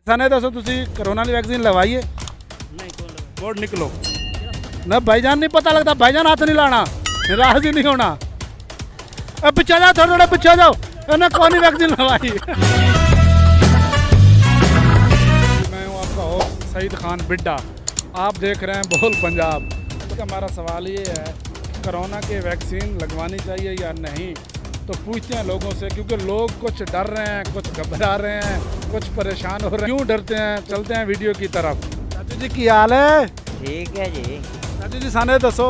सने दसो तुसी कोरोना की वैक्सीन लगवाई है? बोर्ड निकलो ना भाईजान, नहीं पता लगता भाईजान, हाथ नहीं लाना, नाराज ही नहीं होना। अब पीछे जाओ, थोड़ा थोड़ा पीछे जाओ, इन्हें कौन ही वैक्सीन लगवाई। मैं हूँ आपका होस्ट सईद खान बिड्डा, आप देख रहे हैं बोल पंजाब। तो हमारा सवाल ये है, कोरोना के वैक्सीन लगवानी चाहिए या नहीं? तो पूछते हैं लोगों से, क्योंकि लोग कुछ डर रहे हैं, कुछ घबरा रहे हैं, कुछ परेशान हो रहे हैं। क्यों डरते हैं? चलते हैं वीडियो की तरफ। चाचू जी की हाल है? ठीक है जी। चाचू जी साने दसो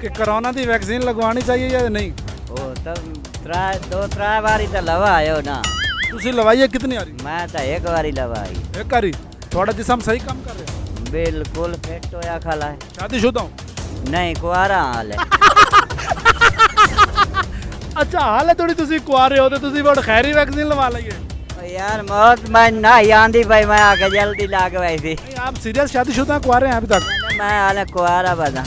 कि कोरोना की वैक्सीन लगवानी चाहिए या नहीं? वो तब दो त्रै बारी तो लवायो ना। तुसी लवाइए कितनी आ रही? मैं तो एक बारी लवाई। एक बारी? थोड़ा जिसम सही काम कर रहे हो? बिल्कुल फिट होया खला है। शादीशुदा हूँ? नहीं कुआरा हाल है। अच्छा हाल है थोड़ी, तुसी कुआरे हो तो तुसी बहुत खैरी वैक्सीन लवा लइए। यार मौत मैं ना आंधी भाई, मैं आके जल्दी लगवाई थी। नहीं आप सीरियस शादीशुदा हैं, कुआरे हैं अभी तक? मैं हाल कुआरा बना।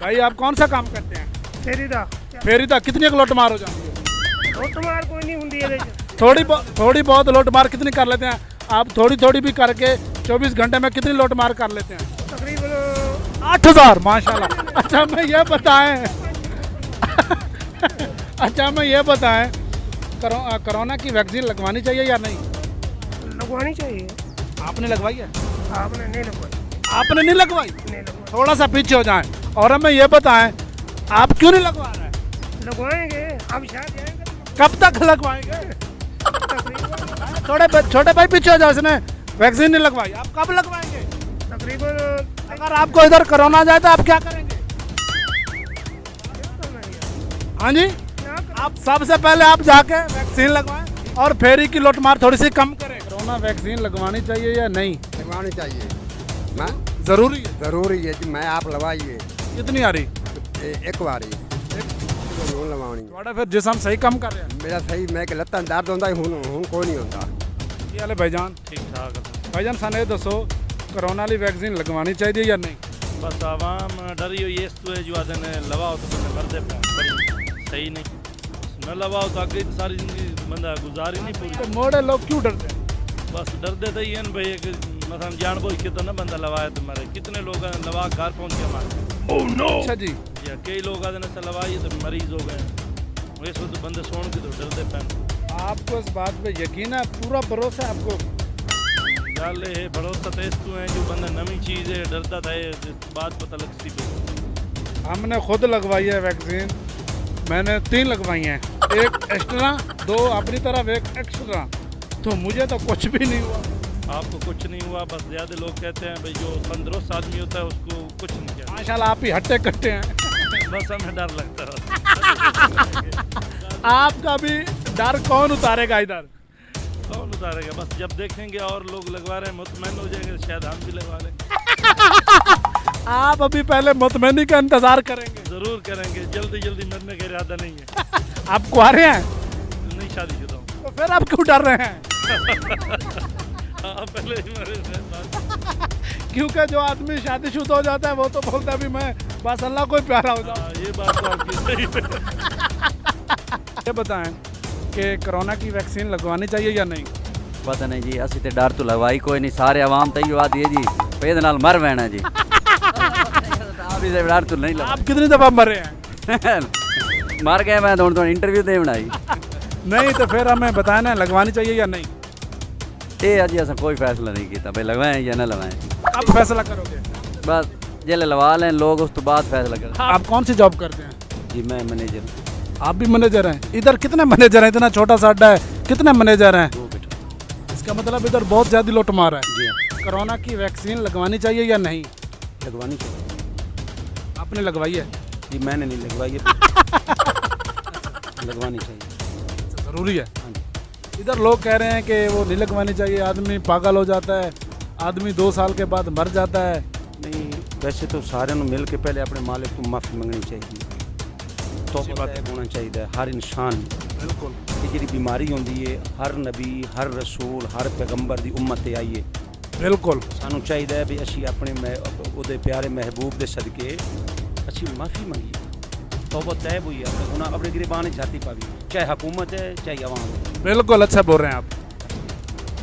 भाई आप कौन सा काम करते हैं? फेरी दा कितनी लोट मार हो जाती है? लोट मार कोई नहीं हुंदी है। थोड़ी बहुत लोट मार कितनी कर लेते हैं आप? थोड़ी थोड़ी भी करके 24 घंटे में कितनी लोट मार कर लेते हैं? तकरीबन 8000 माशाल्लाह। अच्छा मैं ये बताएं अच्छा मैं ये बताएं, कोरोना की वैक्सीन लगवानी चाहिए या नहीं? लगवानी चाहिए। आपने लगवाई है? आपने नहीं लगवाई? आपने नहीं लगवाई? नहीं लगवाई। थोड़ा सा पीछे हो जाएं और हमें ये बताएं, आप क्यों नहीं लगवा रहे हैं? लगवाएंगे, अब शायद जाएंगे। कब तक लगवाएंगे? तकरीबन छोटे भाई पीछे हो जाओ, इसने वैक्सीन नहीं लगवाई, आप कब लगवाएंगे? तकरीबन अगर आपको इधर कोरोना जाए तो आप क्या करेंगे? हाँ जी, आप सबसे पहले आप जाके वैक्सीन लगवाएं और फेरी की लूटमार थोड़ी सी कम करें। कोरोना वैक्सीन लगवानी चाहिए या नहीं? लगवानी चाहिए। मैं जरूरी है? जरूरी है जी। मैं आप लगवाइए कितनी आ रही? एक बारी हूँ लगवानी। थोड़ा फिर जिसम सही कम कर रहे हैं। मेरा सही मैं कि लत्तां दर्द होंदा हूँ कोई नहीं होता। ये वाले भाईजान ठीक ठाक। भाईजान साने दसो कोरोना की वैक्सीन लगवानी चाहिए या नहीं? बस आवाम डरी हुई है, तो जो आदमी लवाओ तो बंदे मरते पे बड़ी सही नहीं, न लवाओ तो आगे सारी जिंदगी बंदा गुजार ही नहीं तो पूरी। मोड़े लोग क्यों डरते हैं? बस डर देते ही हैं भाई, एक मतलब जान बोझ के तो ना बंदा लवाए तो मरे। कितने लोग हैं लवा घर पहुँच के मारे। Oh no. अच्छा जी, या कई लोग आदमी से लवाई तो मरीज हो गए। वैसे तो बंदे सोन के तो डरते पे। आपको इस बात पे यकीन है, पूरा भरोसा है आपको? गल है भरोसा तो इस है जो बंदा नवी चीज़ है डरता था, ये बात पता लगती थी। हमने खुद लगवाई है वैक्सीन, मैंने 3 लगवाई हैं, एक एक्स्ट्रा, 2 अपनी तरफ, एक एक्स्ट्रा, तो मुझे तो कुछ भी नहीं हुआ। आपको कुछ नहीं हुआ, बस ज़्यादा लोग कहते हैं भाई जो तंदुरुस्त आदमी होता है उसको कुछ नहीं किया। माशाल्लाह आप ही हट्टे कट्टे हैं। बस हमें डर लगता है। आपका भी डर कौन उतारेगा इधर? कौन उतारेगा? बस जब देखेंगे और लोग लगवा रहे हैं मुतमईन हो जाएंगे, शायद हम भी लगवा लें। आप अभी पहले मुतमईनी का इंतजार करेंगे? ज़रूर करेंगे, जल्दी जल्दी मरने का इरादा नहीं है। आप कुआरे हैं? नहीं शादीशुदा हूँ। तो फिर आप क्यों डर रहे हैं? हाँ पहले ही मेरे साथ। क्योंकि जो आदमी शादीशुदा हो जाता है वो तो बोलता है भी मैं बस अल्लाह को प्यारा हो जाऊँ। हाँ, ये बात तो आपकी सही है। ये बताएं कि कोरोना की वैक्सीन लगवानी चाहिए या नहीं? पता नहीं जी, असी तो डर तो लगवाई कोई नहीं, सारे आवाम तो यो आती है जी पेद नाल मर बैना जी। अभी से डर तो नहीं लगा। आप कितनी दफ़ा मरे हैं? मर गए मैं तो इंटरव्यू दे बनाई। नहीं तो फिर हमें बताया ना लगवानी चाहिए या नहीं? ये अजी असा कोई फैसला नहीं किया भाई लगवाएं या ना लगवाएं, आप फैसला करोगे? बस जेले लवा लें लोग उस तो बाद फैसला करें। आप कौन सी जॉब करते हैं? जी मैं मैनेजर हूँ। आप भी मैनेजर हैं? इधर कितने मैनेजर हैं? इतना छोटा सा अड्डा है, कितने मैनेजर हैं? 2 बेटा। इसका मतलब इधर बहुत ज़्यादा लूट मार है। जी हाँ, कोरोना की वैक्सीन लगवानी चाहिए या नहीं? लगवानी चाहिए। आपने लगवाई है? जी मैंने नहीं लगवाई है। लगवानी चाहिए, ज़रूरी है। हाँ जी। इधर लोग कह रहे हैं कि वो नहीं लगवानी चाहिए, आदमी पागल हो जाता है, आदमी 2 साल के बाद मर जाता है। नहीं वैसे तो सारे मिल के पहले अपने मालिक को माफ़ी मंगनी चाहिए, तो होना चाहिए हर इंसान। बिल्कुल। ये जी बीमारी होंदी है हर नबी हर रसूल हर पैगंबर की उम्मत ते आई है। बिल्कुल सानू चाहिए भी असी अपने ਉਹਦੇ प्यारे महबूब के सदके असी माफ़ी मंगी, तौबा तैब हुई है, अपने गुनाह अपने गिरबान छाती पावी, चाहे हुकूमत है चाहे अवाम है। बिल्कुल अच्छा बोल रहे हैं आप।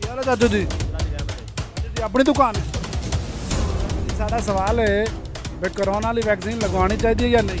ਕੀ ਹਾਲ ਹੈ ਚਾਚੂ ਜੀ? ਚਾਚੂ ਜੀ ਆਪਣੀ ਦੁਕਾਨ ਹੈ ਜੀ। ਸਾਡਾ ਸਵਾਲ ਹੈ ਵੀ ਕੋਰੋਨਾ ਵਾਲੀ ਵੈਕਸੀਨ ਲਗਵਾਉਣੀ ਚਾਹੀਦੀ ਹੈ ਜਾਂ ਨਹੀਂ?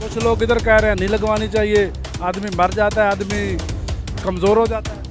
कुछ लोग इधर कह रहे हैं नहीं लगवानी चाहिए, आदमी मर जाता है, आदमी कमज़ोर हो जाता है।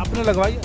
आपने लगवाई है?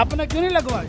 आपने क्यों नहीं लगवाई?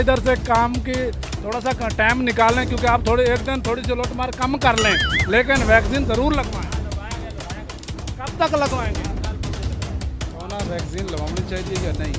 इधर से काम की थोड़ा सा टाइम निकालें, क्योंकि आप थोड़े एक दिन थोड़ी सी लौट मार कम कर लें, लेकिन वैक्सीन ज़रूर लगवाएं। कब तक लगवाएंगे? कोरोना वैक्सीन लगवानी चाहिए या नहीं?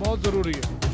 बहुत ज़रूरी है।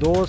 2